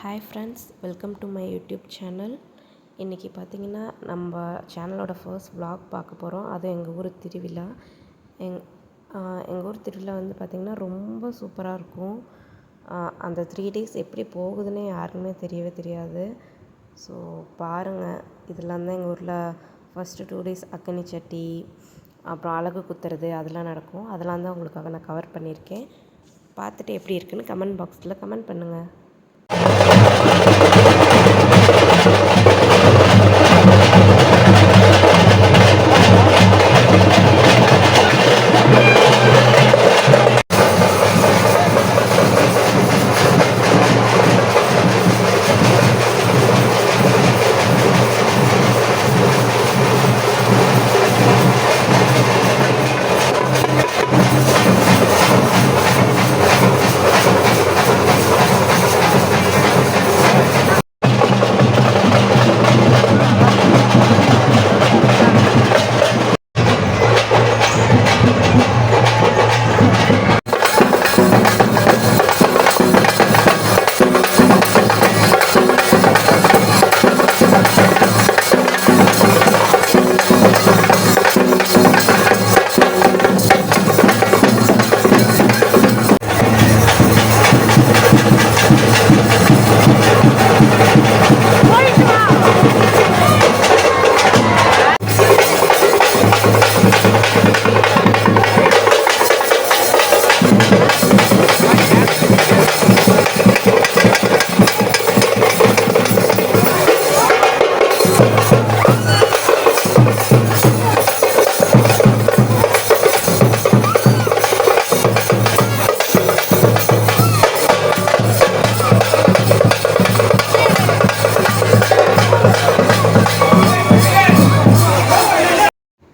Hi friends, welcome to my YouTube channel. இன்றைக்கி பார்த்திங்கன்னா நம்ம சேனலோட ஃபர்ஸ்ட் vlog பார்க்க போகிறோம். அதுவும் எங்கள் ஊர் திருவிழா. எங்கள் ஊர் திருவிழா வந்து பார்த்திங்கன்னா ரொம்ப சூப்பராக இருக்கும். அந்த 3 days எப்படி போகுதுன்னே யாருக்குமே தெரியவே தெரியாது. ஸோ பாருங்கள், இதெல்லாம் தான் எங்கள் ஊரில் ஃபஸ்ட்டு 2 days அக்கனி சட்டி, அப்புறம் அலகு குத்துறது அதெல்லாம் நடக்கும். அதெல்லாம் தான் உங்களுக்காக நான் கவர் பண்ணியிருக்கேன். பார்த்துட்டு எப்படி இருக்குன்னு கமெண்ட் பாக்ஸில் கமெண்ட் பண்ணுங்கள்.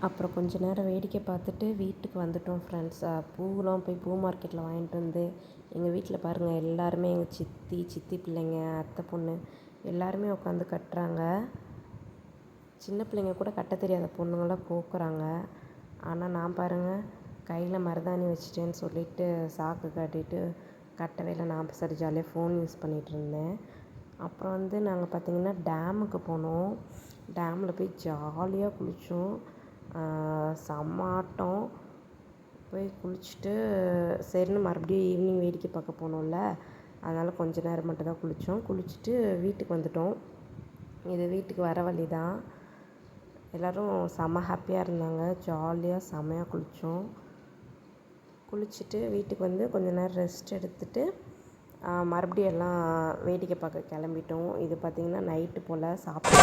அப்புறம் கொஞ்ச நேரம் வேடிக்கை பார்த்துட்டு வீட்டுக்கு வந்துட்டோம் ஃப்ரெண்ட்ஸ். பூவெலாம் போய் பூ மார்க்கெட்டில் வாங்கிட்டு வந்து எங்கள் வீட்டில் பாருங்கள், எல்லாருமே எங்கள் சித்தி பிள்ளைங்க, அத்தை பொண்ணு எல்லாருமே உட்காந்து கட்டுறாங்க. சின்ன பிள்ளைங்க கூட கட்ட தெரியாத பொண்ணுங்களாம் கோக்குறாங்க. ஆனால் நான் பாருங்கள், கையில் மருதாணி வச்சுட்டேன்னு சொல்லிவிட்டு சாக்கு காட்டிட்டு கட்டவே இல்லை. நான் சரி ஜாலியாக ஃபோன் யூஸ் பண்ணிகிட்டு இருந்தேன். அப்புறம் வந்து நாங்கள் பார்த்திங்கன்னா டேமுக்கு போனோம். டேமில் போய் ஜாலியாக குளித்தோம். செம்மாட்டம் போய் குளிச்சுட்டு சரின்னு மறுபடியும் ஈவினிங் வேடிக்கை பார்க்க போனோம்ல, அதனால் கொஞ்ச நேரம் மட்டும் தான் குளித்தோம். குளிச்சுட்டு வீட்டுக்கு வந்துட்டோம். இது வீட்டுக்கு வர வழி தான். எல்லோரும் செம்ம ஹாப்பியாக இருந்தாங்க. ஜாலியாக செம்மையாக குளித்தோம். குளிச்சுட்டு வீட்டுக்கு வந்து கொஞ்ச நேரம் ரெஸ்ட் எடுத்துகிட்டு மறுபடியும் எல்லாம் வேடிக்கை பார்க்க கிளம்பிட்டோம். இது பார்த்திங்கன்னா நைட்டு போல் சாப்பிட்டு